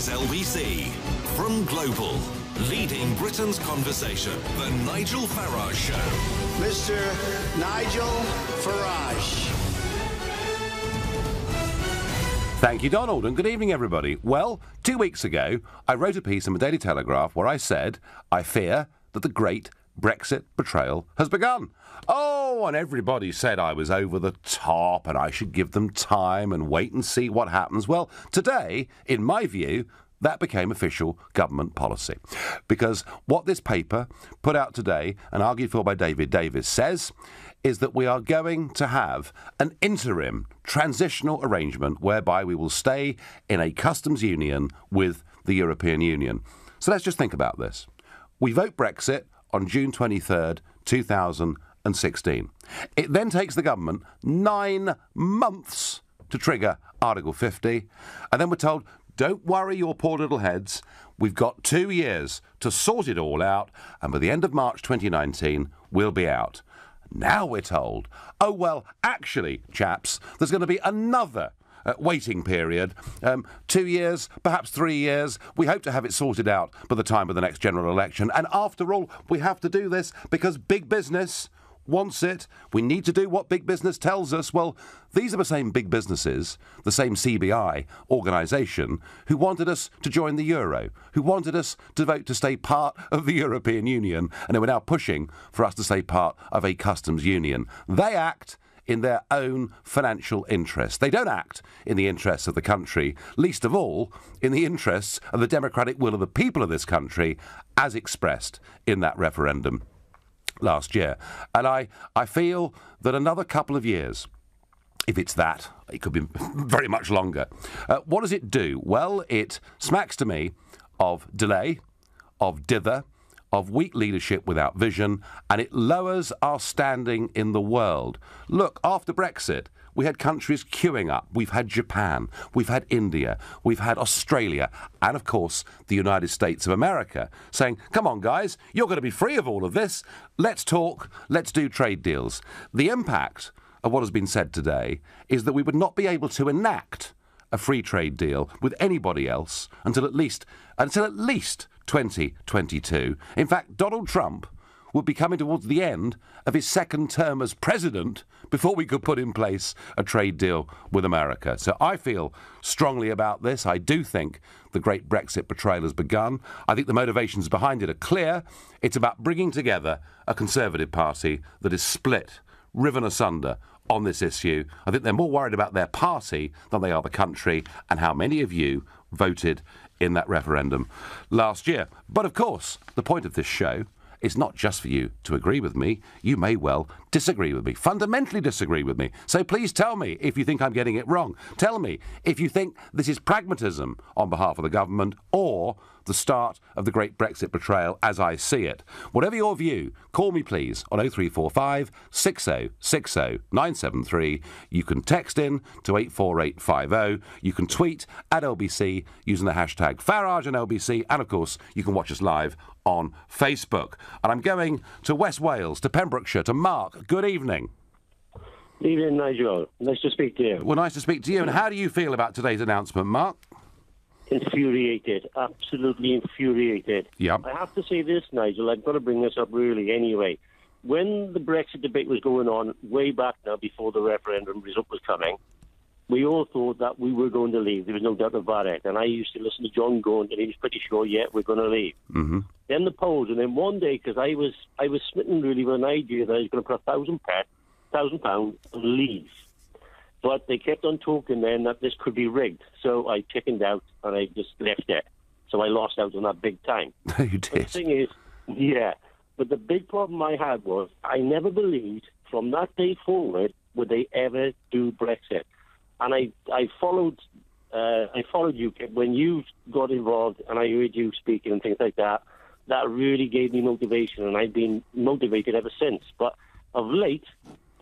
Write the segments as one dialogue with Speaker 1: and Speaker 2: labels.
Speaker 1: is LBC. From Global, leading Britain's conversation, the Nigel Farage Show.
Speaker 2: Mr. Nigel Farage.
Speaker 3: Thank you, Donald, and good evening, everybody. Well, 2 weeks ago, I wrote a piece in the Daily Telegraph where I said, I fear that the great Brexit betrayal has begun. Oh, and everybody said I was over the top and I should give them time and wait and see what happens. Well, today, in my view, that became official government policy. Because what this paper put out today, and argued for by David Davis, says is that we are going to have an interim transitional arrangement whereby we will stay in a customs union with the European Union. So let's just think about this. We vote Brexit on June 23rd, 2016. It then takes the government 9 months to trigger Article 50, and then we're told, don't worry your poor little heads, we've got 2 years to sort it all out, and by the end of March 2019, we'll be out. Now we're told, oh, well, actually, chaps, there's going to be another waiting period. 2 years, perhaps 3 years. We hope to have it sorted out by the time of the next general election. And after all, we have to do this because big business wants it. We need to do what big business tells us. Well, these are the same big businesses, the same CBI organisation, who wanted us to join the euro, who wanted us to vote to stay part of the European Union, and who are now pushing for us to stay part of a customs union. They act in their own financial interests. They don't act in the interests of the country, least of all in the interests of the democratic will of the people of this country, as expressed in that referendum last year. And I feel that another couple of years, if it's that, it could be very much longer. What does it do? Well, it smacks to me of delay, of dither, of weak leadership without vision, and it lowers our standing in the world. Look, after Brexit, we had countries queuing up. We've had Japan, we've had India, we've had Australia, and of course, the United States of America, saying, come on, guys, you're going to be free of all of this. Let's talk, let's do trade deals. The impact of what has been said today is that we would not be able to enact a free trade deal with anybody else until at least 2022. In fact, Donald Trump would be coming towards the end of his second term as president before we could put in place a trade deal with America. So I feel strongly about this. I do think the great Brexit betrayal has begun. I think the motivations behind it are clear. It's about bringing together a Conservative Party that is split, riven asunder on this issue. I think they're more worried about their party than they are the country, and how many of you voted in that referendum last year. But of course, the point of this show is not just for you to agree with me. You may well disagree with me, fundamentally disagree with me. So please tell me if you think I'm getting it wrong. Tell me if you think this is pragmatism on behalf of the government or the start of the great Brexit betrayal as I see it. Whatever your view, call me please on 0345 6060 973. You can text in to 84850. You can tweet at LBC using the hashtag Farage and LBC. And of course, you can watch us live on Facebook. And I'm going to West Wales, to Pembrokeshire, to Mark. Good evening.
Speaker 4: Good evening, Nigel. Nice to speak to you.
Speaker 3: Well, nice to speak to you. And how do you feel about today's announcement, Mark?
Speaker 4: Infuriated. Absolutely infuriated.
Speaker 3: Yeah.
Speaker 4: I have to say this, Nigel. I've got to bring this up really anyway. When the Brexit debate was going on way back now, before the referendum result was coming, we all thought that we were going to leave. There was no doubt about it. And I used to listen to John Gaunt, and he was pretty sure, yeah, we're going to leave.
Speaker 3: Mm-hmm.
Speaker 4: Then the polls, and then one day, because I was smitten really with an idea that I was going to put £1,000 and leave. But they kept on talking then that this could be rigged. So I chickened out and I just left it. So I lost out on that big time.
Speaker 3: You did.
Speaker 4: But the thing is, yeah. But the big problem I had was I never believed from that day forward would they ever do Brexit. And I followed you when you got involved, and I heard you speaking and things like that. That really gave me motivation, and I've been motivated ever since. But of late,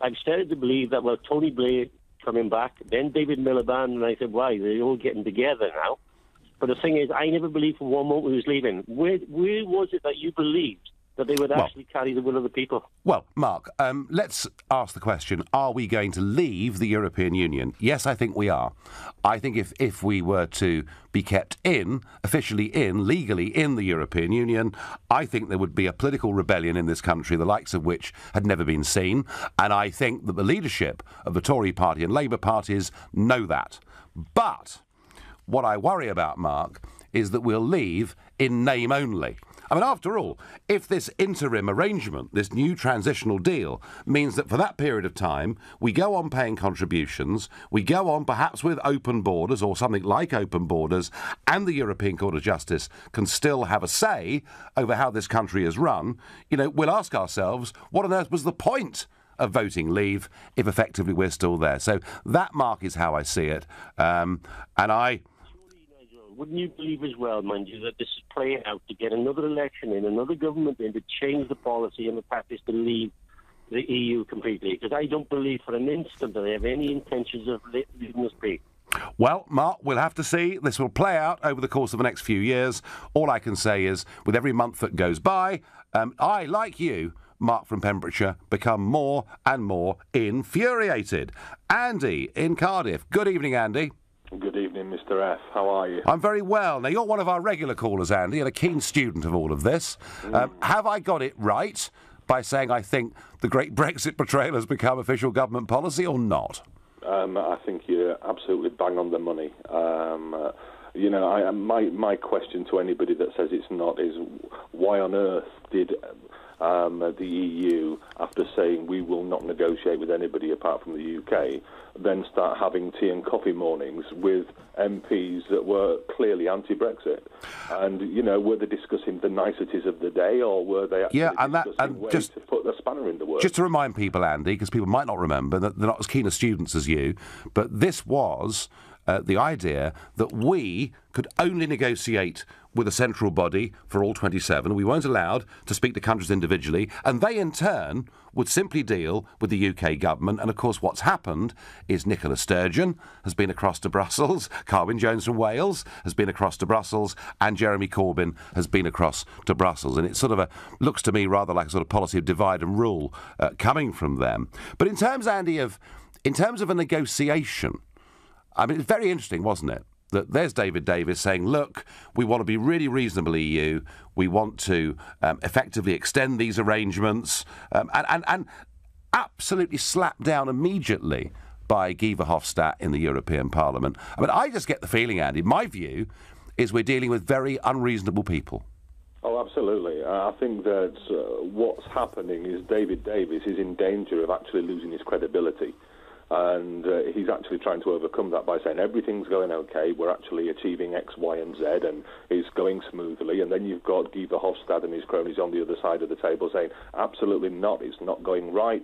Speaker 4: I've started to believe that, well, Tony Blair coming back, then David Miliband, and I said, why, they're all getting together now. But the thing is, I never believed for one moment he was leaving. Where was it that you believed that they would actually carry the will of the people.
Speaker 3: Well, Mark, let's ask the question, are we going to leave the European Union? Yes, I think we are. I think if we were to be kept officially legally in the European Union, I think there would be a political rebellion in this country, the likes of which had never been seen. And I think that the leadership of the Tory party and Labour parties know that. But what I worry about, Mark, is that we'll leave in name only. I mean, after all, if this interim arrangement, this new transitional deal, means that for that period of time we go on paying contributions, we go on perhaps with open borders or something like open borders, and the European Court of Justice can still have a say over how this country is run, we'll ask ourselves, what on earth was the point of voting leave if effectively we're still there? So that, Mark, is how I see it.
Speaker 4: Wouldn't you believe as well, mind you, that this is playing out to get another election in, another government in, to change the policy and the practice to leave the EU completely? Because I don't believe for an instant that they have any intentions of leaving us be.
Speaker 3: Well, Mark, we'll have to see. This will play out over the course of the next few years. All I can say is, with every month that goes by, I, like you, Mark from Pembrokeshire, become more and more infuriated. Andy in Cardiff. Good evening, Andy.
Speaker 5: Good evening, Mr. F. How are you?
Speaker 3: I'm very well. Now, you're one of our regular callers, Andy, and a keen student of all of this. Have I got it right by saying I think the great Brexit betrayal has become official government policy or not?
Speaker 5: I think you're absolutely bang on the money. My question to anybody that says it's not is, why on earth did the EU, after saying we will not negotiate with anybody apart from the UK, then start having tea and coffee mornings with MPs that were clearly anti-Brexit? And, were they discussing the niceties of the day, or were they actually discussing ways to put the spanner in the works?
Speaker 3: Just to remind people, Andy, because people might not remember, that they're not as keen as students as you, but this was the idea that we could only negotiate with a central body for all 27. We weren't allowed to speak to countries individually, and they in turn would simply deal with the UK government. And of course what's happened is Nicola Sturgeon has been across to Brussels, Carwyn Jones from Wales has been across to Brussels, and Jeremy Corbyn has been across to Brussels. And it sort of looks to me rather like a sort of policy of divide and rule coming from them. But in terms, Andy, of a negotiation, I mean, it's very interesting, wasn't it? That there's David Davis saying, look, we want to be really reasonable EU, we want to effectively extend these arrangements, and absolutely slapped down immediately by Guy Verhofstadt in the European Parliament. I mean, I just get the feeling, Andy, my view is we're dealing with very unreasonable people.
Speaker 5: Oh, absolutely. I think that what's happening is David Davis is in danger of actually losing his credibility. And he's actually trying to overcome that by saying everything's going okay, we're actually achieving X, Y and Z, and it's going smoothly. And then you've got Guy Verhofstadt and his cronies on the other side of the table saying, absolutely not, it's not going right,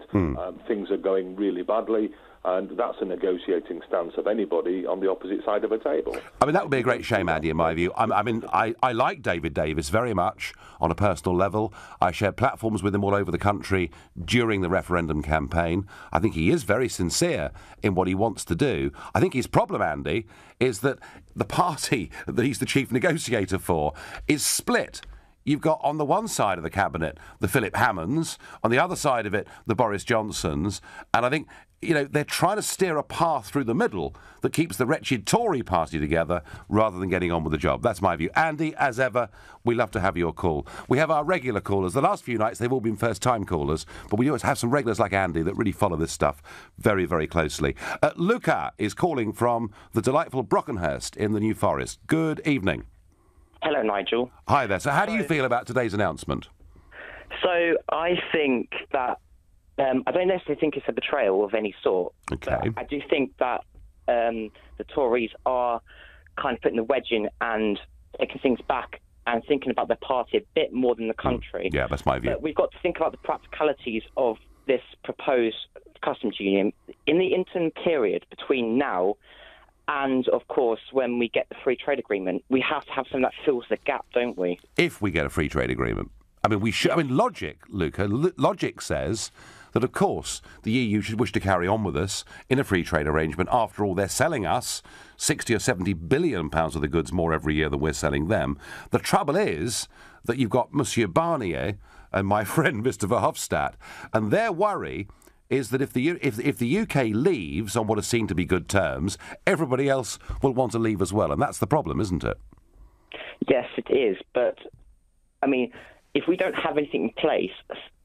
Speaker 5: things are going really badly. And that's a negotiating stance of anybody on the opposite side of a table.
Speaker 3: I mean, that would be a great shame, Andy, in my view. I like David Davis very much on a personal level. I shared platforms with him all over the country during the referendum campaign. I think he is very sincere in what he wants to do. I think his problem, Andy, is that the party that he's the chief negotiator for is split. You've got on the one side of the cabinet the Philip Hammonds, on the other side of it the Boris Johnsons, and I think they're trying to steer a path through the middle that keeps the wretched Tory party together rather than getting on with the job. That's my view. Andy, as ever, we love to have your call. We have our regular callers. The last few nights they've all been first-time callers, but we always have some regulars like Andy that really follow this stuff very, very closely. Luca is calling from the delightful Brockenhurst in the New Forest. Good evening.
Speaker 6: Hello, Nigel.
Speaker 3: Hi there. So how do you feel about today's announcement?
Speaker 6: So I think that I don't necessarily think it's a betrayal of any sort.
Speaker 3: Okay.
Speaker 6: But I do think that the Tories are kind of putting the wedge in and taking things back and thinking about their party a bit more than the country.
Speaker 3: Yeah, that's my view.
Speaker 6: But we've got to think about the practicalities of this proposed customs union in the interim period between now and, of course, when we get the free trade agreement. We have to have something that fills the gap, don't we?
Speaker 3: If we get a free trade agreement. I mean, we should. I mean, logic, Luca, logic says that, of course, the EU should wish to carry on with us in a free trade arrangement. After all, they're selling us 60 or 70 billion pounds of the goods more every year than we're selling them. The trouble is that you've got Monsieur Barnier and my friend Mr. Verhofstadt, and their worry is that if the UK leaves on what are seen to be good terms, everybody else will want to leave as well, and that's the problem, isn't it?
Speaker 6: Yes, it is. But, I mean, if we don't have anything in place,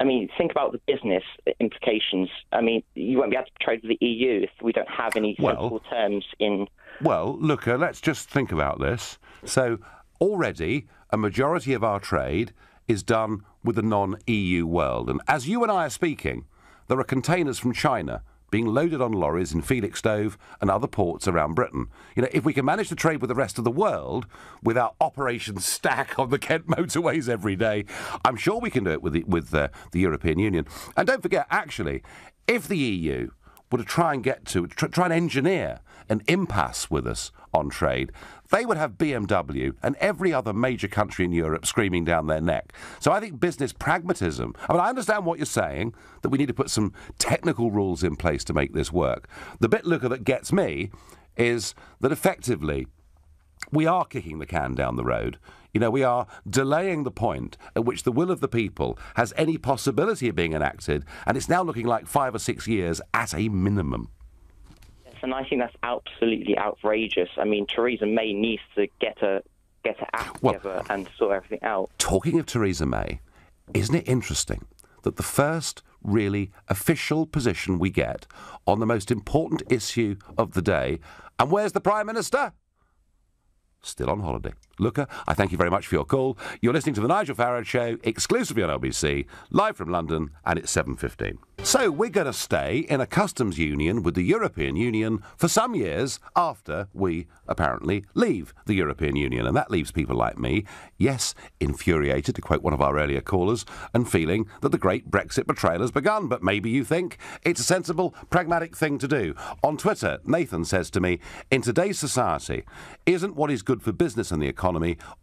Speaker 6: I mean, think about the business implications. I mean, you won't be able to trade with the EU if we don't have any sensible terms in...
Speaker 3: Well, look, let's just think about this. So, already, a majority of our trade is done with the non-EU world. And as you and I are speaking, there are containers from China being loaded on lorries in Felixstowe and other ports around Britain. You know, if we can manage to trade with the rest of the world with our Operation Stack on the Kent motorways every day, I'm sure we can do it with the European Union. And don't forget, actually, if the EU were to try and engineer an impasse with us on trade, they would have BMW and every other major country in Europe screaming down their neck. So I think business pragmatism... I mean, I understand what you're saying, that we need to put some technical rules in place to make this work. The bit, Luca, that gets me is that effectively we are kicking the can down the road. You know, we are delaying the point at which the will of the people has any possibility of being enacted, and it's now looking like 5 or 6 years at a minimum.
Speaker 6: Yes, and I think that's absolutely outrageous. I mean, Theresa May needs to get her act together and sort everything out.
Speaker 3: Talking of Theresa May, isn't it interesting that the first really official position we get on the most important issue of the day, and where's the Prime Minister? Still on holiday. Luca, I thank you very much for your call. You're listening to The Nigel Farage Show, exclusively on LBC, live from London, and it's 7:15. So we're going to stay in a customs union with the European Union for some years after we apparently leave the European Union. And that leaves people like me, yes, infuriated, to quote one of our earlier callers, and feeling that the great Brexit betrayal has begun. But maybe you think it's a sensible, pragmatic thing to do. On Twitter, Nathan says to me, in today's society, isn't what is good for business and the economy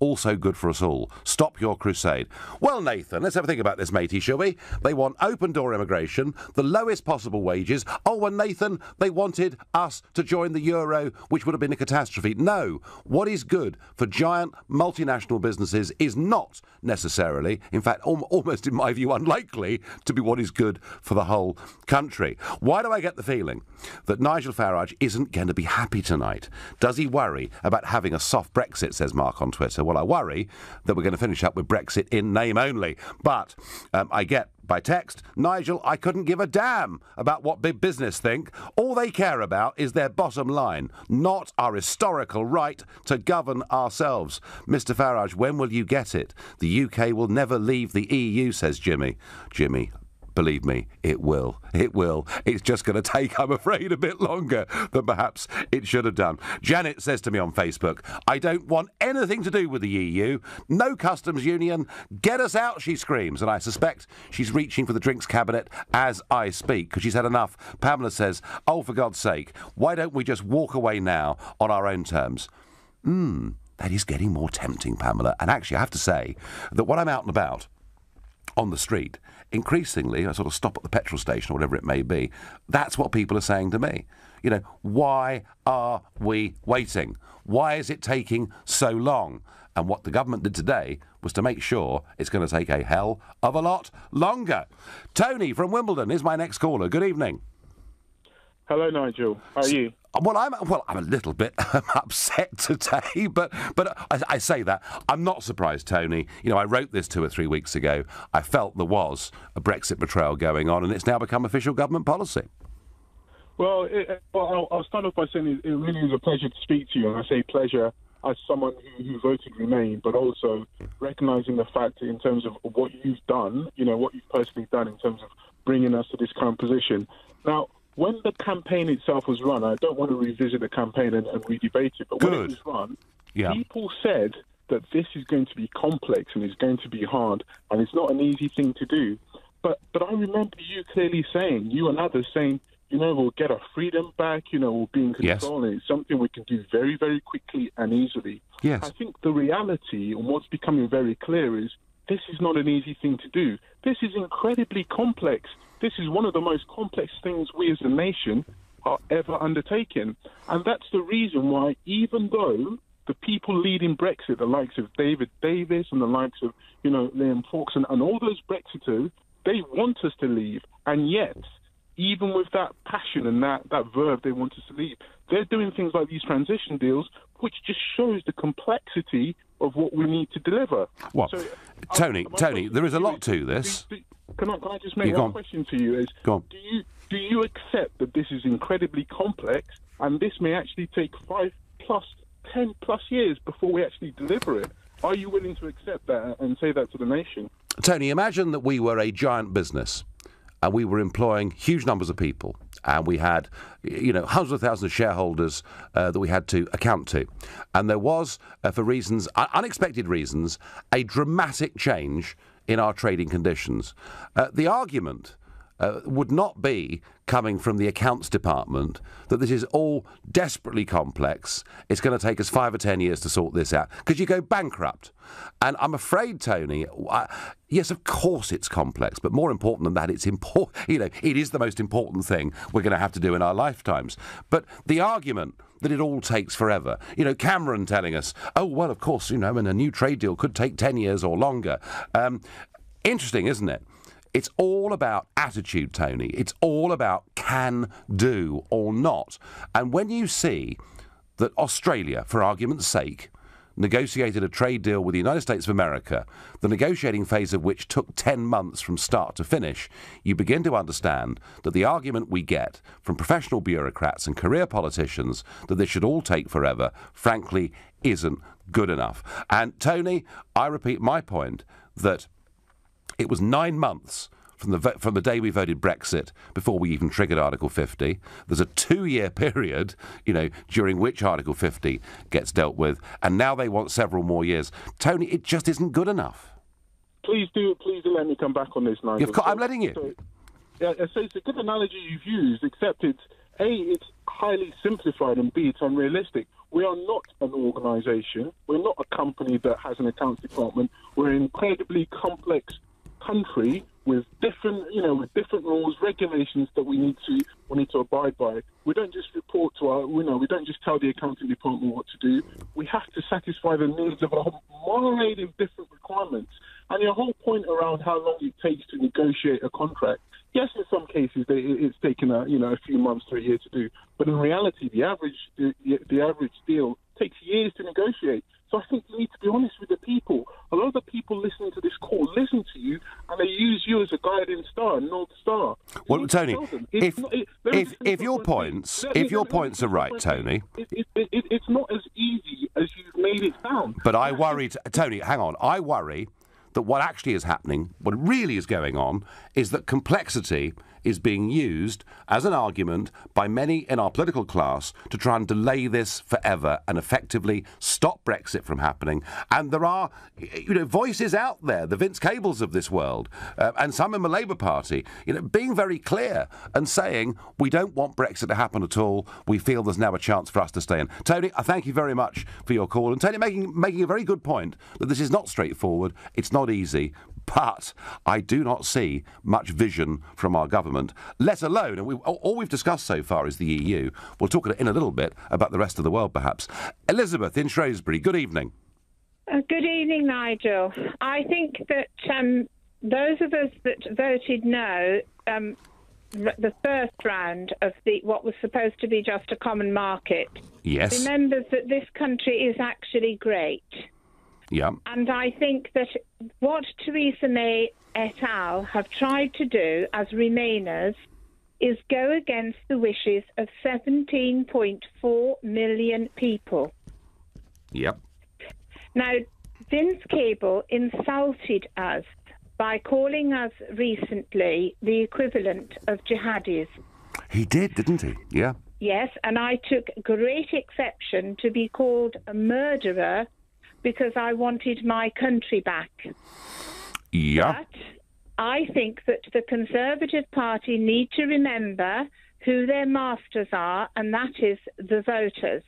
Speaker 3: also good for us all? Stop your crusade. Well, Nathan, let's have a think about this, matey, shall we? They want open-door immigration, the lowest possible wages. Oh, and Nathan, they wanted us to join the euro, which would have been a catastrophe. No, what is good for giant multinational businesses is not necessarily, in fact, almost in my view, unlikely to be what is good for the whole country. Why do I get the feeling that Nigel Farage isn't going to be happy tonight? Does he worry about having a soft Brexit, says Mark on Twitter? Well, I worry that we're going to finish up with Brexit in name only. But I get by text, Nigel, I couldn't give a damn about what big business think. All they care about is their bottom line, not our historical right to govern ourselves. Mr. Farage, when will you get it? The UK will never leave the EU, says Jimmy. Jimmy, believe me, it will. It will. It's just going to take, I'm afraid, a bit longer than perhaps it should have done. Janet says to me on Facebook, I don't want anything to do with the EU. No customs union. Get us out, she screams. And I suspect she's reaching for the drinks cabinet as I speak, because she's had enough. Pamela says, oh, for God's sake, why don't we just walk away now on our own terms? That is getting more tempting, Pamela. And actually, I have to say that when I'm out and about on the street, increasingly, I sort of stop at the petrol station or whatever it may be, that's what people are saying to me. You know, why are we waiting? Why is it taking so long? And what the government did today was to make sure it's going to take a hell of a lot longer. Tony from Wimbledon is my next caller. Good evening.
Speaker 7: Hello, Nigel. How are you?
Speaker 3: Well, I'm a little bit upset today, but I say that. I'm not surprised, Tony. You know, I wrote this 2 or 3 weeks ago. I felt there was a Brexit betrayal going on, and it's now become official government policy.
Speaker 7: Well, I'll start off by saying it really is a pleasure to speak to you, and I say pleasure as someone who voted Remain, but also recognising the fact in terms of what you've done, you know, what you've personally done in terms of bringing us to this current position. Now, when the campaign itself was run, I don't want to revisit the campaign and re-debate it, but when it was run, people said that this is going to be complex and it's going to be hard and it's not an easy thing to do. But I remember you clearly saying, you and others saying, you know, we'll get our freedom back, you know, we'll be in control, and it's something we can do very, very quickly and easily.
Speaker 3: Yes.
Speaker 7: I think the reality, and what's becoming very clear, is this is not an easy thing to do. This is incredibly complex. This is one of the most complex things we as a nation are ever undertaking. And that's the reason why, even though the people leading Brexit, the likes of David Davis and the likes of, Liam Fox and all those Brexiters, they want us to leave. And yet, even with that passion and that verve, they want us to leave, they're doing things like these transition deals, which just shows the complexity of what we need to deliver.
Speaker 3: Well,
Speaker 7: so,
Speaker 3: Tony, there is a lot to this.
Speaker 7: Can I just make one question to you?
Speaker 3: Go on.
Speaker 7: Do you accept that this is incredibly complex and this may actually take 5+, 10+ years before we actually deliver it? Are you willing to accept that and say that to the nation?
Speaker 3: Tony, imagine that we were a giant business and we were employing huge numbers of people and we had, hundreds of thousands of shareholders that we had to account to. And there was, for reasons, unexpected reasons, a dramatic change in our trading conditions. The argument would not be coming from the accounts department that this is all desperately complex. It's going to take us 5 or 10 years to sort this out because you go bankrupt. And I'm afraid, Tony, yes, of course it's complex, but more important than that, it's important. It is the most important thing we're going to have to do in our lifetimes. But the argument that it all takes forever. Cameron telling us, oh, well, of course, and a new trade deal could take 10 years or longer. Interesting, isn't it? It's all about attitude, Tony. It's all about can do or not. And when you see that Australia, for argument's sake, negotiated a trade deal with the United States of America, the negotiating phase of which took 10 months from start to finish, you begin to understand that the argument we get from professional bureaucrats and career politicians that this should all take forever, frankly, isn't good enough. And, Tony, I repeat my point that it was 9 months from the day we voted Brexit before we even triggered Article 50. There's a 2-year period, during which Article 50 gets dealt with, and now they want several more years. Tony, it just isn't good enough.
Speaker 7: Please do let me come back on this, Nigel.
Speaker 3: I'm letting you.
Speaker 7: So it's a good analogy you've used, except it's highly simplified, and B, it's unrealistic. We are not an organisation. We're not a company that has an accounts department. We're an incredibly complex country with different rules, regulations that we need to abide by. We don't just report to we don't just tell the accounting department what to do. We have to satisfy the needs of a myriad of different requirements. And your whole point around how long it takes to negotiate a contract, yes, in some cases it's taken a few months to a year to do, but in reality, the average deal takes years to negotiate. So I think you need to be honest with the people. A lot of the people listening to this call listen to you, and they use you as a guiding star, North Star.
Speaker 3: Well, Tony, if your points are right, Tony,
Speaker 7: it's not as easy as you've made it sound.
Speaker 3: But I worry, Tony, hang on. I worry that what actually is happening, what really is going on, is that complexity is being used as an argument by many in our political class to try and delay this forever and effectively stop Brexit from happening. And there are, voices out there, the Vince Cables of this world, and some in the Labour Party, being very clear and saying, we don't want Brexit to happen at all. We feel there's now a chance for us to stay in. Tony, I thank you very much for your call. And Tony making a very good point that this is not straightforward. It's not easy. But I do not see much vision from our government, let alone, and all we've discussed so far is the EU. We'll talk in a little bit about the rest of the world, perhaps. Elizabeth in Shrewsbury, good evening.
Speaker 8: Good evening, Nigel. I think that those of us that voted no, the first round of what was supposed to be just a common market,
Speaker 3: yes,
Speaker 8: remembers that this country is actually great.
Speaker 3: Yeah.
Speaker 8: And I think that what Theresa May et al. Have tried to do as Remainers is go against the wishes of 17.4 million people.
Speaker 3: Yep.
Speaker 8: Now, Vince Cable insulted us by calling us recently the equivalent of jihadis.
Speaker 3: He did, didn't he? Yeah.
Speaker 8: Yes, and I took great exception to be called a murderer because I wanted my country back.
Speaker 3: Yeah.
Speaker 8: But I think that the Conservative Party need to remember who their masters are, and that is the voters.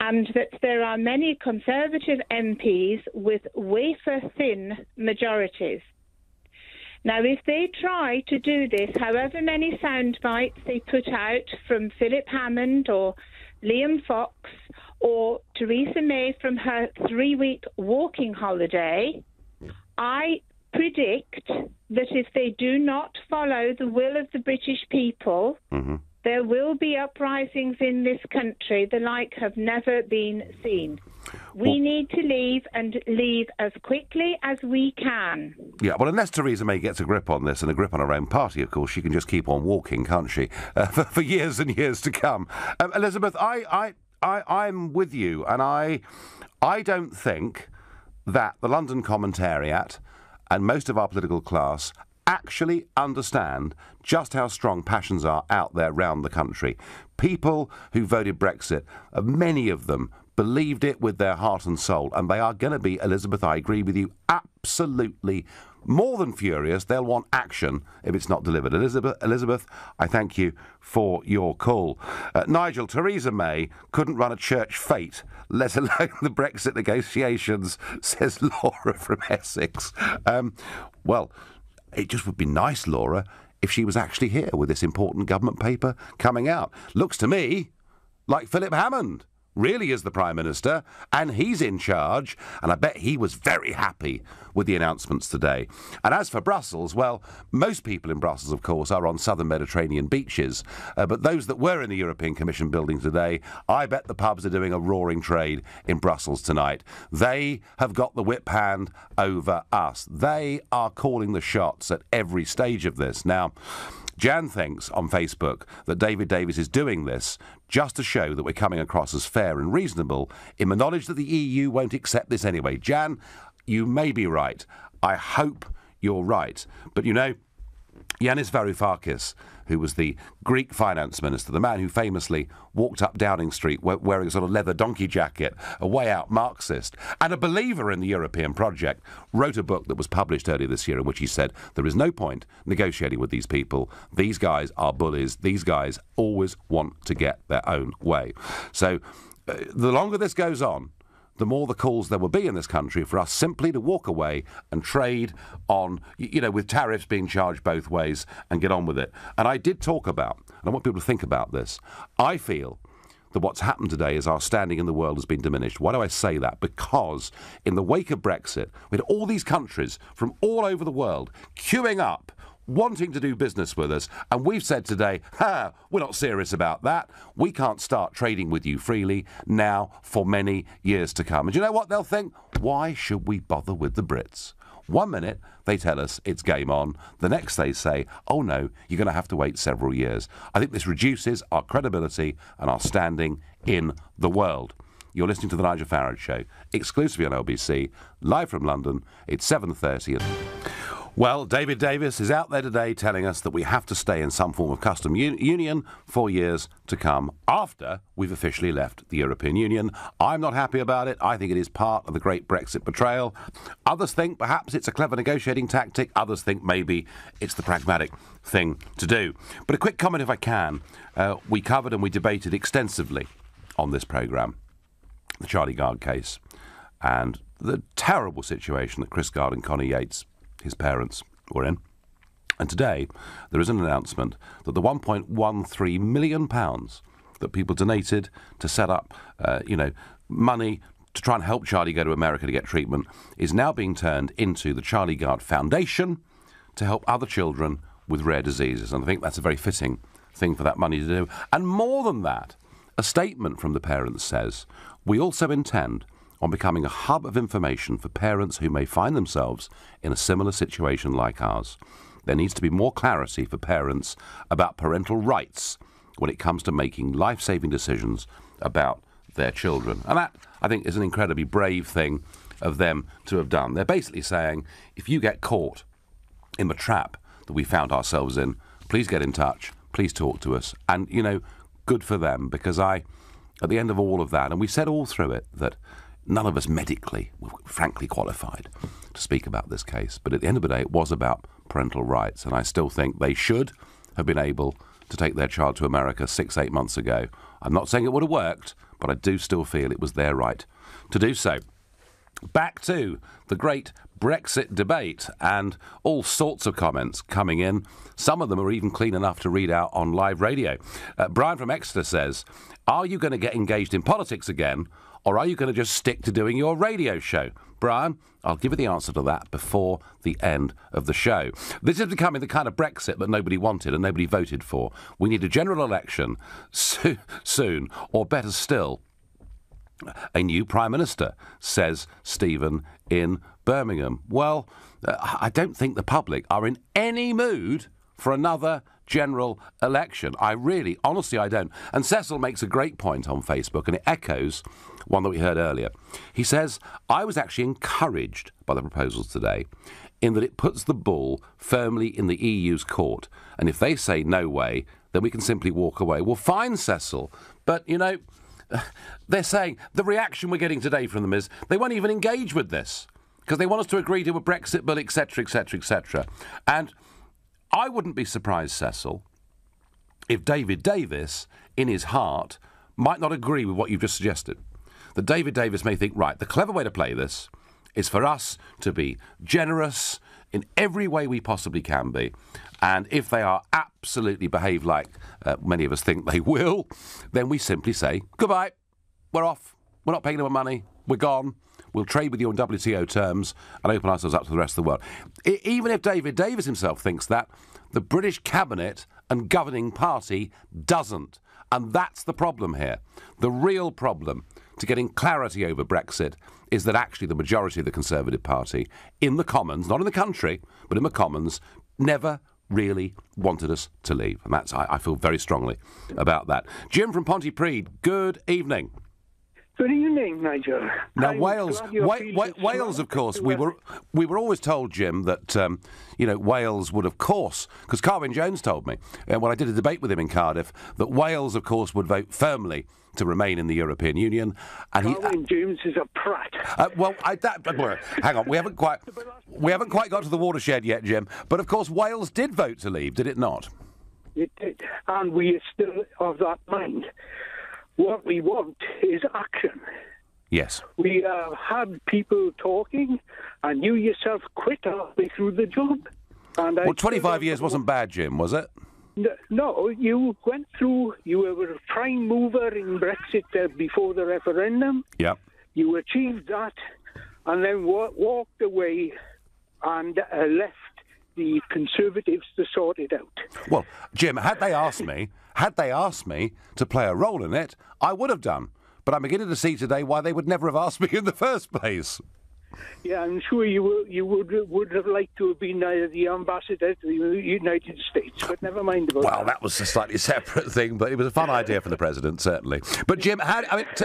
Speaker 8: And that there are many Conservative MPs with wafer-thin majorities. Now, if they try to do this, however many sound bites they put out from Philip Hammond or Liam Fox or Theresa May from her 3-week walking holiday, I predict that if they do not follow the will of the British people, there will be uprisings in this country the like have never been seen. We need to leave, and leave as quickly as we can.
Speaker 3: Yeah, well, unless Theresa May gets a grip on this and a grip on her own party, of course, she can just keep on walking, can't she, for years and years to come. Elizabeth, I'm with you, and I don't think that the London commentariat and most of our political class actually understand just how strong passions are out there round the country. People who voted Brexit, many of them believed it with their heart and soul, and they are going to be, Elizabeth, I agree with you, absolutely more than furious. They'll want action if it's not delivered. Elizabeth, I thank you for your call. Nigel, Theresa May couldn't run a church fete, let alone the Brexit negotiations, says Laura from Essex. Well, it just would be nice, Laura, if she was actually here with this important government paper coming out. Looks to me like Philip Hammond really is the Prime Minister, and he's in charge, and I bet he was very happy with the announcements today. And as for Brussels, well, most people in Brussels, of course, are on southern Mediterranean beaches, but those that were in the European Commission building today, I bet the pubs are doing a roaring trade in Brussels tonight. They have got the whip hand over us. They are calling the shots at every stage of this. Now, Jan thinks on Facebook that David Davis is doing this just to show that we're coming across as fair and reasonable in the knowledge that the EU won't accept this anyway. Jan, you may be right. I hope you're right. But, you know, Yanis Varoufakis, who was the Greek finance minister, the man who famously walked up Downing Street wearing a sort of leather donkey jacket, a way-out Marxist, and a believer in the European project, wrote a book that was published earlier this year in which he said there is no point negotiating with these people. These guys are bullies. These guys always want to get their own way. So the longer this goes on, the more the calls there will be in this country for us simply to walk away and trade on, you know, with tariffs being charged both ways and get on with it. And I did talk about, and I want people to think about this, I feel that what's happened today is our standing in the world has been diminished. Why do I say that? Because in the wake of Brexit, we had all these countries from all over the world queuing up, wanting to do business with us, and we've said today, we're not serious about that. We can't start trading with you freely now for many years to come. And you know what they'll think? Why should we bother with the Brits? 1 minute, they tell us it's game on. The next they say, oh no, you're going to have to wait several years. I think this reduces our credibility and our standing in the world. You're listening to The Nigel Farage Show, exclusively on LBC, live from London. It's 7:30. Well, David Davis is out there today telling us that we have to stay in some form of custom union for years to come after we've officially left the European Union. I'm not happy about it. I think it is part of the great Brexit betrayal. Others think perhaps it's a clever negotiating tactic. Others think maybe it's the pragmatic thing to do. But a quick comment if I can. We covered and we debated extensively on this programme the Charlie Gard case and the terrible situation that Chris Gard and Connie Yates, his parents, were in. And today there is an announcement that the £1.13 million that people donated to set up, money to try and help Charlie go to America to get treatment is now being turned into the Charlie Gard Foundation to help other children with rare diseases. And I think that's a very fitting thing for that money to do. And more than that, a statement from the parents says, we also intend on becoming a hub of information for parents who may find themselves in a similar situation like ours. There needs to be more clarity for parents about parental rights when it comes to making life-saving decisions about their children. And that, I think, is an incredibly brave thing of them to have done. They're basically saying, if you get caught in the trap that we found ourselves in, please get in touch, please talk to us. And, good for them, because at the end of all of that, and we said all through it that none of us medically were frankly qualified to speak about this case. But at the end of the day, it was about parental rights. And I still think they should have been able to take their child to America 6-8 months ago. I'm not saying it would have worked, but I do still feel it was their right to do so. Back to the great Brexit debate, and all sorts of comments coming in. Some of them are even clean enough to read out on live radio. Brian from Exeter says, are you going to get engaged in politics again, or are you going to just stick to doing your radio show? Brian, I'll give you the answer to that before the end of the show. This is becoming the kind of Brexit that nobody wanted and nobody voted for. We need a general election soon, or better still, a new Prime Minister, says Stephen in Birmingham. Well, I don't think the public are in any mood for another general election. Honestly, I don't. And Cecil makes a great point on Facebook, and it echoes one that we heard earlier. He says, I was actually encouraged by the proposals today in that it puts the ball firmly in the EU's court. And if they say no way, then we can simply walk away. Well, fine, Cecil. But, you know, they're saying the reaction we're getting today from them is they won't even engage with this because they want us to agree to a Brexit bill, etc., etc., etc. And I wouldn't be surprised, Cecil, if David Davis, in his heart, might not agree with what you've just suggested. That David Davis may think, right, the clever way to play this is for us to be generous in every way we possibly can be. And if they are absolutely behave like many of us think they will, then we simply say, goodbye, we're off, we're not paying any more money, we're gone, we'll trade with you on WTO terms and open ourselves up to the rest of the world. Even if David Davis himself thinks that, the British Cabinet and governing party doesn't. And that's the problem here. The real problem to getting clarity over Brexit is that actually the majority of the Conservative Party in the Commons, not in the country, but in the Commons, never really wanted us to leave. And that's, I feel very strongly about that. Jim from Pontypridd, good evening.
Speaker 9: Good evening, Nigel.
Speaker 3: Now, Wales, of course, we were always told, Jim, that, Wales would, of course, because Carwyn Jones told me, when I did a debate with him in Cardiff, that Wales, of course, would vote firmly to remain in the European Union. And
Speaker 9: Carwyn Jones is a prat.
Speaker 3: Hang on, we haven't quite got to the watershed yet, Jim. But, of course, Wales did vote to leave, did it not?
Speaker 9: It did, and we are still of that mind. What we want is action.
Speaker 3: Yes. We
Speaker 9: have had people talking, and you yourself quit halfway through the job. And
Speaker 3: 25 years wasn't bad, Jim, was it?
Speaker 9: No, you went through, you were a prime mover in Brexit before the referendum.
Speaker 3: Yep.
Speaker 9: You achieved that, and then walked away and left the Conservatives to sort it out.
Speaker 3: Well, Jim, had they asked me to play a role in it, I would have done. But I'm beginning to see today why they would never have asked me in the first place.
Speaker 9: Yeah, I'm sure you would have liked to have been the ambassador to the United States, but never mind about that.
Speaker 3: Well, that was a slightly separate thing, but it was a fun idea for the president, certainly. But Jim,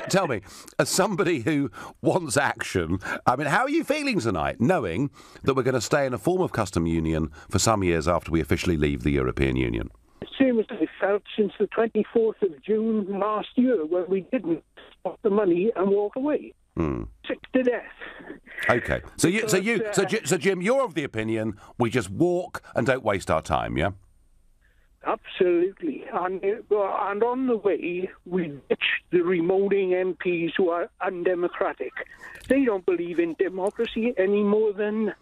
Speaker 3: tell me, as somebody who wants action, how are you feeling tonight, knowing that we're going to stay in a form of custom union for some years after we officially leave the European Union?
Speaker 9: Same as I felt since the 24th of June last year, when we didn't spot the money and walk away. Sick to death.
Speaker 3: Okay, so Jim, you're of the opinion we just walk and don't waste our time, yeah?
Speaker 9: Absolutely, and on the way we ditch the remoting MPs who are undemocratic. They don't believe in democracy any more than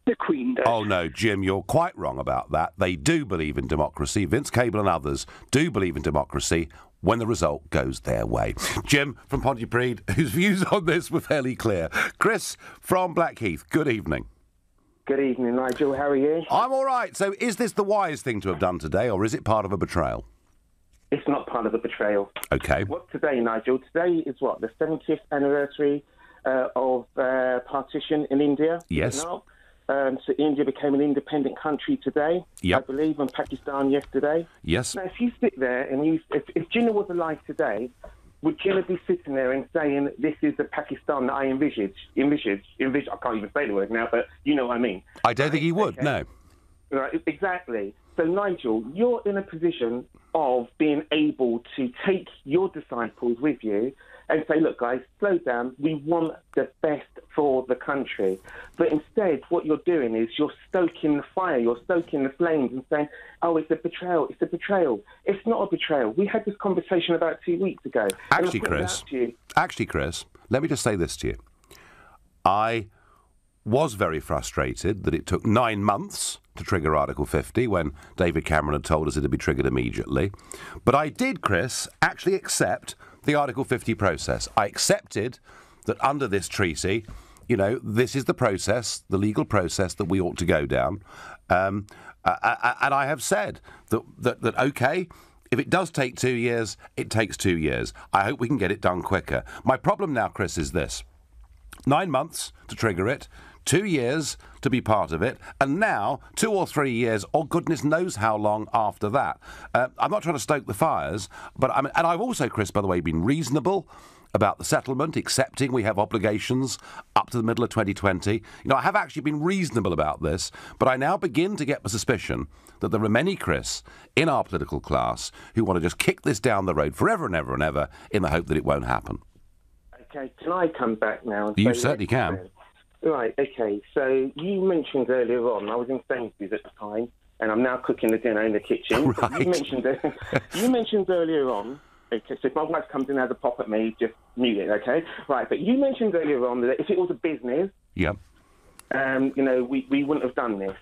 Speaker 9: the Queen does.
Speaker 3: Oh, no, Jim, you're quite wrong about that. They do believe in democracy. Vince Cable and others do believe in democracy when the result goes their way. Jim from Pontypridd, whose views on this were fairly clear. Chris from Blackheath, good evening.
Speaker 10: Good evening, Nigel. How are you?
Speaker 3: I'm all right. So is this the wise thing to have done today, or is it part of a betrayal?
Speaker 10: It's not part of a betrayal.
Speaker 3: OK.
Speaker 10: What today, Nigel? Today is what? The 70th anniversary of partition in India?
Speaker 3: Yes.
Speaker 10: So India became an independent country today,
Speaker 3: yep.
Speaker 10: I believe, and Pakistan yesterday.
Speaker 3: Yes.
Speaker 10: Now, if you sit there and if Jinnah was alive today, would Jinnah be sitting there and saying, this is the Pakistan that I envisage? I can't even say the word now, but you know what I mean.
Speaker 3: I don't think he would, no.
Speaker 10: Right, exactly. So, Nigel, you're in a position of being able to take your disciples with you and say, look, guys, slow down. We want the best for the country. But instead, what you're doing is you're stoking the fire, you're stoking the flames and saying, oh, it's a betrayal, it's a betrayal. It's not a betrayal. We had this conversation about 2 weeks ago.
Speaker 3: Actually, Chris, let me just say this to you. I was very frustrated that it took 9 months to trigger Article 50 when David Cameron had told us it would be triggered immediately. But I did, Chris, actually accept the Article 50 process. I accepted that under this treaty, this is the process, the legal process that we ought to go down. And I have said that OK, if it does take 2 years, it takes 2 years. I hope we can get it done quicker. My problem now, Chris, is this. 9 months to trigger it, 2 years to be part of it, and now 2 or 3 years, or goodness knows how long after that. I'm not trying to stoke the fires, but and I've also, Chris, by the way, been reasonable about the settlement, accepting we have obligations up to the middle of 2020. I have actually been reasonable about this, but I now begin to get the suspicion that there are many, Chris, in our political class who want to just kick this down the road forever and ever and ever in the hope that it won't happen.
Speaker 10: Okay, can I come back now?
Speaker 3: You certainly can.
Speaker 10: Right, okay, so you mentioned earlier on, I was in Sainsbury's at the time, and I'm now cooking the dinner in the kitchen.
Speaker 3: Right.
Speaker 10: You mentioned earlier on, okay, so if my wife comes in and has a pop at me, just mute it, okay? Right, but you mentioned earlier on that if it was a business,
Speaker 3: yep,
Speaker 10: we wouldn't have done this.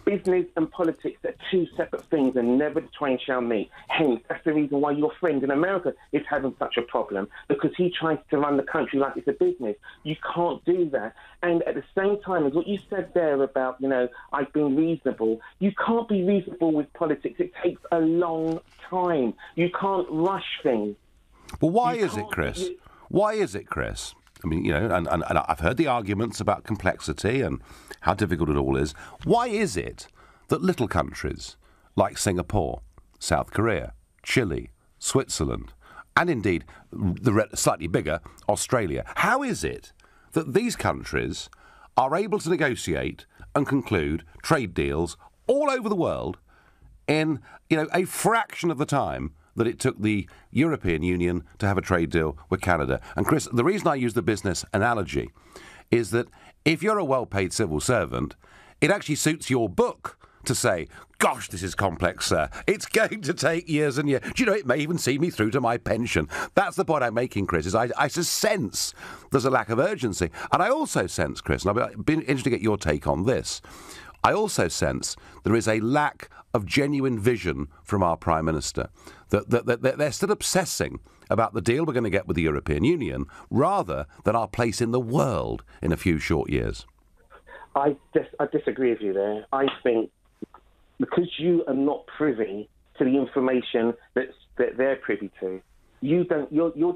Speaker 10: Business and politics are two separate things and never the twain shall meet. Hence, that's the reason why your friend in America is having such a problem, because he tries to run the country like it's a business. You can't do that. And at the same time, as what you said there about, I've been reasonable, you can't be reasonable with politics. It takes a long time. You can't rush things.
Speaker 3: Well, why is it, Chris? Why is it, Chris? I mean, and I've heard the arguments about complexity and how difficult it all is. Why is it that little countries like Singapore, South Korea, Chile, Switzerland, and indeed the slightly bigger Australia, how is it that these countries are able to negotiate and conclude trade deals all over the world in, a fraction of the time that it took the European Union to have a trade deal with Canada? And Chris, the reason I use the business analogy is that if you're a well-paid civil servant, it actually suits your book to say, gosh, this is complex, sir. It's going to take years and years. Do it may even see me through to my pension. That's the point I'm making, Chris, is I just sense there's a lack of urgency. And I also sense, Chris, and I've been interested to get your take on this, I also sense there is a lack of genuine vision from our Prime Minister, that they're still obsessing about the deal we're going to get with the European Union rather than our place in the world in a few short years.
Speaker 10: I disagree with you there. I think because you are not privy to the information that they're privy to, you're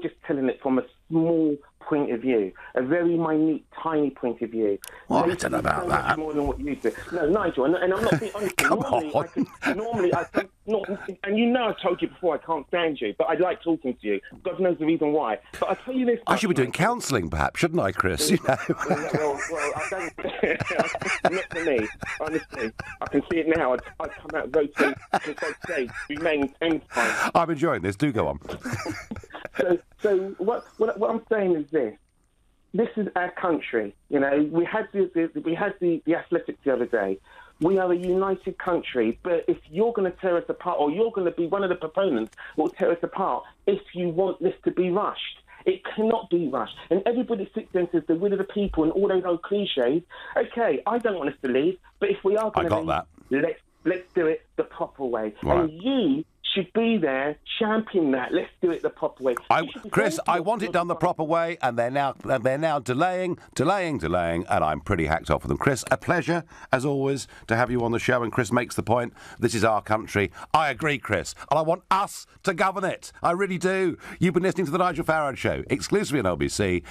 Speaker 10: just telling it from a small point of view, a very minute, tiny point of view.
Speaker 3: Well, I don't know about that.
Speaker 10: More than what you do. No, Nigel, and I'm not being honest. Normally, I can, and I've told you before I can't stand you, but I like talking to you. God knows the reason why. But I'll tell you this.
Speaker 3: I should be doing counselling, perhaps, shouldn't I, Chris?
Speaker 10: Well, I don't. Not for me, honestly. I can see it now. I'd come out voting because I'd say remain 10 times.
Speaker 3: I'm enjoying this. Do go on.
Speaker 10: So what I'm saying is this. This is our country. We had the athletics the other day. We are a united country, but if you're going to tear us apart, or you're going to be one of the proponents who will tear us apart, if you want this to be rushed, it cannot be rushed. And everybody sits there and says the will of the people and all those old cliches. Okay, I don't want us to leave, but if we are going to leave, let's do it the proper way. Right. And you should be there, champion that. Let's do it the proper way.
Speaker 3: Chris, I want it done the proper way, and they're now delaying, and I'm pretty hacked off with them. Chris, a pleasure, as always, to have you on the show, and Chris makes the point, this is our country. I agree, Chris, and I want us to govern it. I really do. You've been listening to The Nigel Farage Show, exclusively on LBC.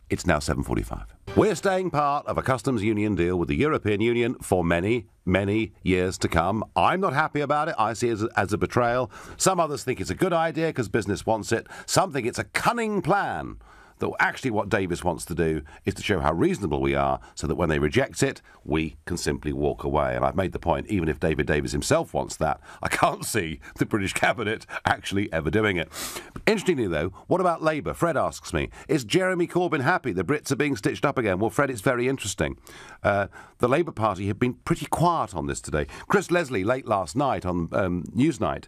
Speaker 3: It's now 7:45. We're staying part of a customs union deal with the European Union for many, many years to come. I'm not happy about it. I see it as a betrayal. Some others think it's a good idea because business wants it. Some think it's a cunning plan. Though actually what Davis wants to do is to show how reasonable we are so that when they reject it, we can simply walk away. And I've made the point, even if David Davis himself wants that, I can't see the British Cabinet actually ever doing it. Interestingly, though, what about Labour? Fred asks me, is Jeremy Corbyn happy the Brits are being stitched up again? Well, Fred, it's very interesting. The Labour Party have been pretty quiet on this today. Chris Leslie, late last night on Newsnight,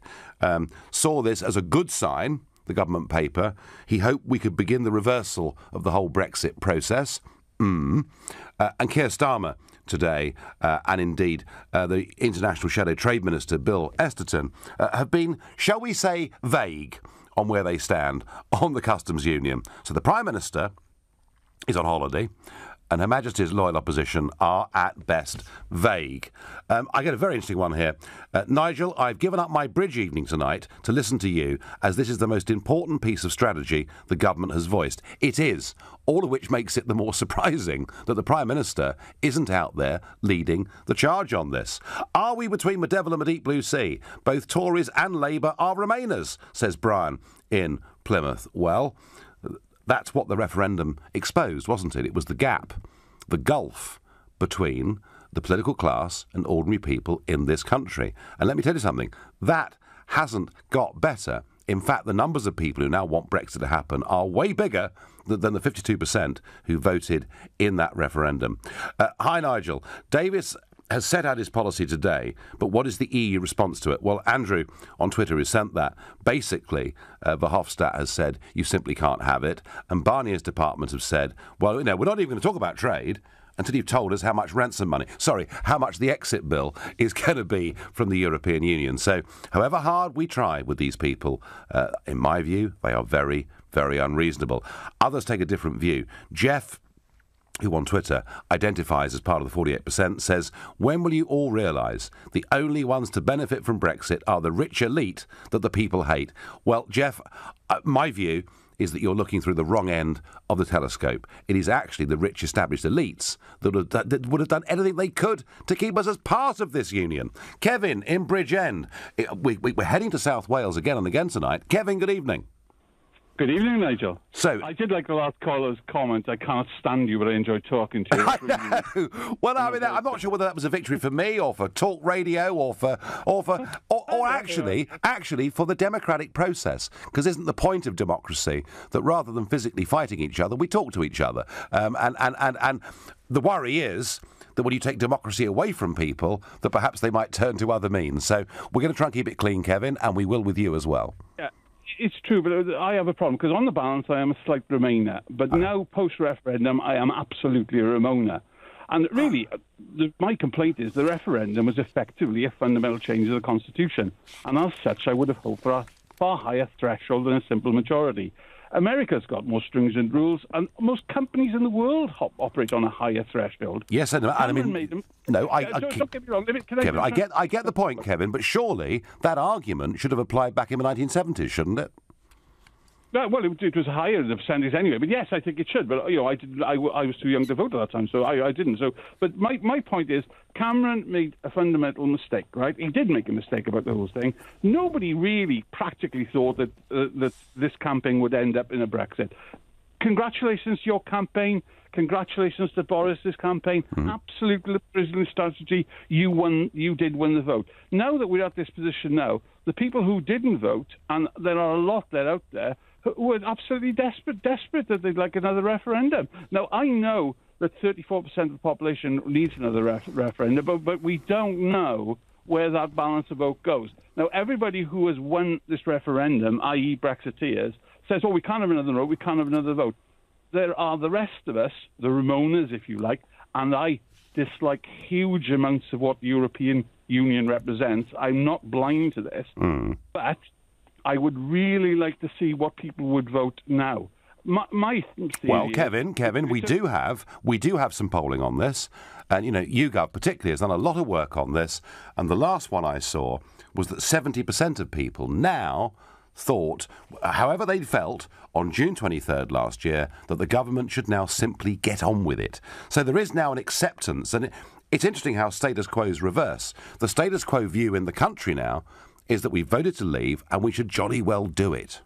Speaker 3: saw this as a good sign, the government paper. He hoped we could begin the reversal of the whole Brexit process. And Keir Starmer today, and indeed the International Shadow Trade Minister, Bill Esterton, have been, shall we say, vague on where they stand on the customs union. So the Prime Minister is on holiday, and Her Majesty's loyal opposition are, at best, vague. I get a very interesting one here. Nigel, I've given up my bridge evening tonight to listen to you, as this is the most important piece of strategy the government has voiced. It is, all of which makes it the more surprising that the Prime Minister isn't out there leading the charge on this. Are we between the devil and the deep blue sea? Both Tories and Labour are Remainers, says Brian in Plymouth. Well, that's what the referendum exposed, wasn't it? It was the gap, the gulf between the political class and ordinary people in this country. And let me tell you something, that hasn't got better. In fact, the numbers of people who now want Brexit to happen are way bigger than the 52% who voted in that referendum. Hi, Nigel. Davis has set out his policy today, but what is the EU response to it? Well, Andrew on Twitter has sent that. Basically, Verhofstadt has said, you simply can't have it. And Barnier's department have said, well, we're not even going to talk about trade until you've told us how much how much the exit bill is going to be from the European Union. So, however hard we try with these people, in my view, they are very, very unreasonable. Others take a different view. Jeff, who on Twitter identifies as part of the 48%, says, when will you all realise the only ones to benefit from Brexit are the rich elite that the people hate? Well, Jeff, my view is that you're looking through the wrong end of the telescope. It is actually the rich established elites that would have done anything they could to keep us as part of this union. Kevin in Bridgend. We're heading to South Wales again and again tonight. Kevin, good evening.
Speaker 11: Good evening, Nigel.
Speaker 3: So
Speaker 11: I did like the last caller's comment. I can't stand you, but I enjoy talking to you.
Speaker 3: I know. Well, I mean, I'm not sure whether that was a victory for me or for talk radio or actually for the democratic process. Because isn't the point of democracy that rather than physically fighting each other, we talk to each other? And the worry is that when you take democracy away from people, that perhaps they might turn to other means. So we're going to try and keep it clean, Kevin, and we will with you as well.
Speaker 11: Yeah. It's true, but I have a problem, because on the balance I am a slight Remainer, but now, post-referendum, I am absolutely a Remoaner. And really, my complaint is the referendum was effectively a fundamental change of the Constitution, and as such I would have hoped for a far higher threshold than a simple majority. America's got more stringent rules, and most companies in the world operate on a higher threshold.
Speaker 3: Yes, and I mean,
Speaker 11: don't get me wrong.
Speaker 3: Kevin, I get the point, Kevin, but surely that argument should have applied back in the 1970s, shouldn't it?
Speaker 11: Well, it was higher the percentage anyway. But yes, I think it should. But I was too young to vote at that time, so I didn't. So, but my point is, Cameron made a fundamental mistake, right? He did make a mistake about the whole thing. Nobody really practically thought that this campaign would end up in a Brexit. Congratulations to your campaign. Congratulations to Boris's campaign. Absolutely brilliant strategy. You won. You did win the vote. Now that we're at this position now, the people who didn't vote, and there are a lot that out there, who are absolutely desperate that they'd like another referendum. Now, I know that 34% of the population needs another referendum, but we don't know where that balance of vote goes. Now, everybody who has won this referendum, i.e. Brexiteers, says, oh, we can't have another vote, we can't have another vote. There are the rest of us, the Remoaners, if you like, and I dislike huge amounts of what the European Union represents. I'm not blind to this, but I would really like to see what people would vote now. My
Speaker 3: well, Kevin, we do have some polling on this, and YouGov particularly has done a lot of work on this. And the last one I saw was that 70% of people now thought, however they felt on June 23rd last year, that the government should now simply get on with it. So there is now an acceptance, and it's interesting how status quo's reverse. The status quo view in the country now is that we voted to leave and we should jolly well do it.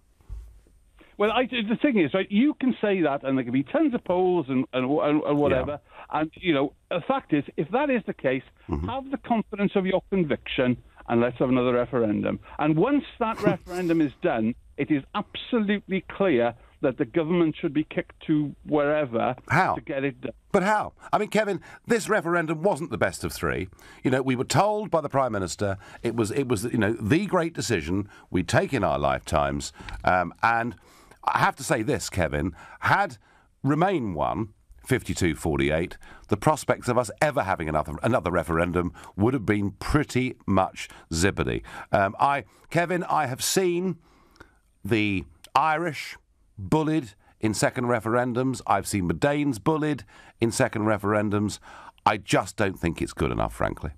Speaker 11: Well, the thing is, right, you can say that, and there can be tons of polls and whatever, and, the fact is, if that is the case, have the confidence of your conviction and let's have another referendum. And once that referendum is done, it is absolutely clear that the government should be kicked to wherever to get it done.
Speaker 3: But how? I mean, Kevin, this referendum wasn't the best of three. We were told by the Prime Minister it was the great decision we'd take in our lifetimes. And I have to say this, Kevin, had Remain won, 52-48, the prospects of us ever having another referendum would have been pretty much zippity. Kevin, I have seen the Irish bullied in second referendums. I've seen the Danes bullied in second referendums. I just don't think it's good enough, frankly.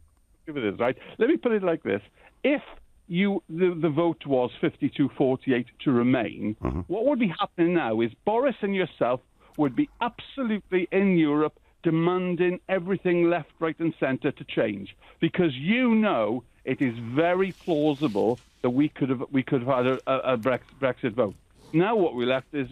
Speaker 11: It is, right? Let me put it like this. If the vote was 52-48 to remain, what would be happening now is Boris and yourself would be absolutely in Europe demanding everything left, right and centre to change, because it is very plausible that we could have had a Brexit vote. Now what we're left is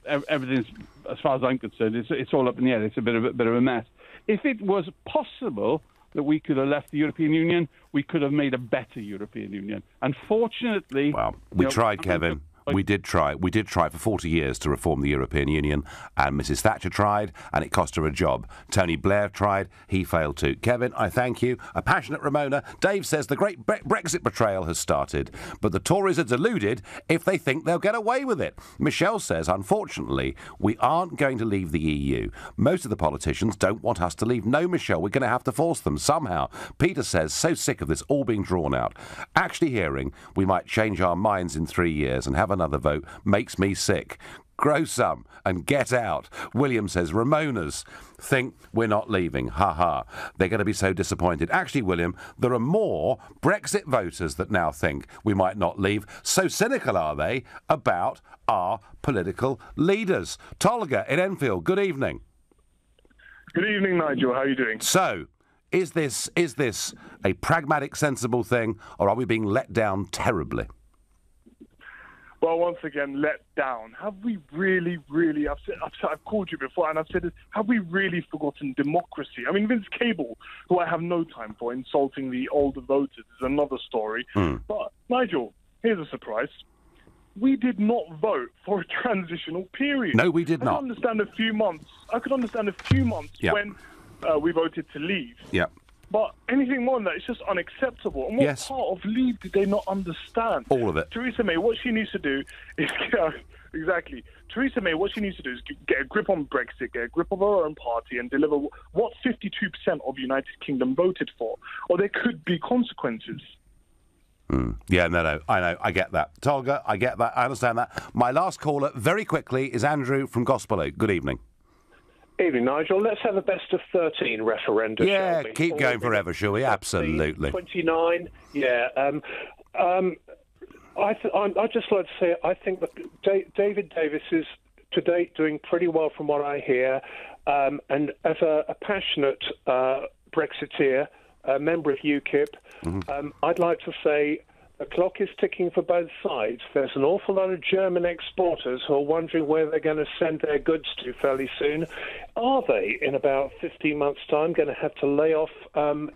Speaker 11: everything's, as far as I'm concerned, it's all up in the air. It's a bit of a mess. If it was possible that we could have left the European Union, we could have made a better European Union. Unfortunately...
Speaker 3: Well, we tried, Kevin. We did try. We did try for 40 years to reform the European Union, and Mrs. Thatcher tried, and it cost her a job. Tony Blair tried. He failed too. Kevin, I thank you. A passionate Ramona. Dave says the great Brexit betrayal has started, but the Tories are deluded if they think they'll get away with it. Michelle says, unfortunately, we aren't going to leave the EU. Most of the politicians don't want us to leave. No, Michelle, we're going to have to force them somehow. Peter says, so sick of this all being drawn out. Actually hearing we might change our minds in 3 years and have another vote makes me sick. Grow some and get out. William says, Ramonas think we're not leaving. Ha ha. They're going to be so disappointed. Actually, William, there are more Brexit voters that now think we might not leave. So cynical are they about our political leaders. Tolga in Enfield, good evening.
Speaker 12: Good evening, Nigel. How are you doing?
Speaker 3: So, is this a pragmatic, sensible thing, or are we being let down terribly?
Speaker 12: Well, once again, let down. Have we really, I've called you before and I've said this, have we really forgotten democracy? I mean, Vince Cable, who I have no time for, insulting the older voters is another story. But, Nigel, here's a surprise. We did not vote for a transitional period.
Speaker 3: No, we did not.
Speaker 12: I could understand a few months when we voted to leave.
Speaker 3: Yeah.
Speaker 12: But anything more than that, it's just unacceptable. And what part of leave did they not understand?
Speaker 3: All of it.
Speaker 12: Theresa May, what she needs to do is... Exactly. Theresa May, what she needs to do is get a grip on Brexit, get a grip of her own party and deliver what 52% of the United Kingdom voted for. Or there could be consequences.
Speaker 3: Yeah, no, I know, I get that. Tolga, I get that, I understand that. My last caller, very quickly, is Andrew from Gospel Oak. Good evening.
Speaker 13: Evening, Nigel. Let's have a best of 13 referendum,
Speaker 3: yeah,
Speaker 13: shall we?
Speaker 3: Keep going forever, shall we? Absolutely.
Speaker 13: 29, yeah. I'd just like to say I think that David Davis is, to date, doing pretty well from what I hear. And as a passionate Brexiteer, a member of UKIP, I'd like to say the clock is ticking for both sides. There's an awful lot of German exporters who are wondering where they're going to send their goods to fairly soon. Are they, in about 15 months' time, going to have to lay off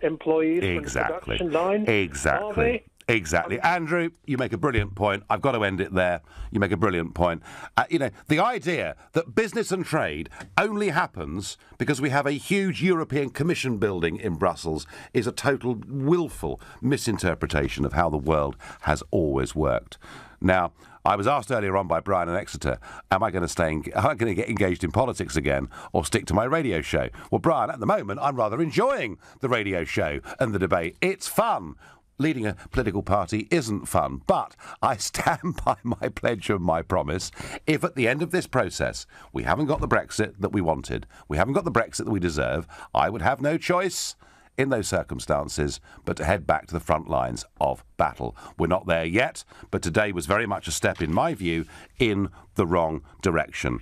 Speaker 13: employees from the production line?
Speaker 3: Exactly.
Speaker 13: Are they?
Speaker 3: Exactly. Andrew, you make a brilliant point. I've got to end it there. You make a brilliant point. The idea that business and trade only happens because we have a huge European Commission building in Brussels is a total willful misinterpretation of how the world has always worked. Now, I was asked earlier on by Brian in Exeter, am I going to get engaged in politics again or stick to my radio show? Well, Brian, at the moment, I'm rather enjoying the radio show and the debate. It's fun. Leading a political party isn't fun, but I stand by my pledge and my promise. If at the end of this process we haven't got the Brexit that we wanted, we haven't got the Brexit that we deserve, I would have no choice in those circumstances but to head back to the front lines of battle. We're not there yet, but today was very much a step, in my view, in the wrong direction.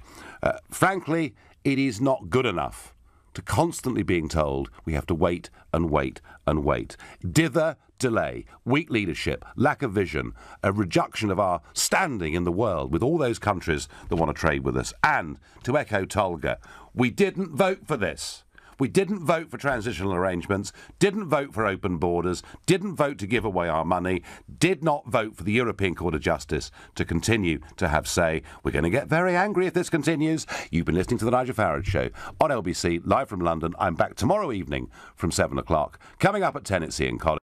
Speaker 3: Frankly, it is not good enough to constantly being told we have to wait and wait and wait. Dither, delay, weak leadership, lack of vision, a reduction of our standing in the world with all those countries that want to trade with us. And, to echo Tolga, we didn't vote for this. We didn't vote for transitional arrangements, didn't vote for open borders, didn't vote to give away our money, did not vote for the European Court of Justice to continue to have say. We're going to get very angry if this continues. You've been listening to The Nigel Farage Show on LBC, live from London. I'm back tomorrow evening from 7 o'clock. Coming up at 10, it's Ian Collins.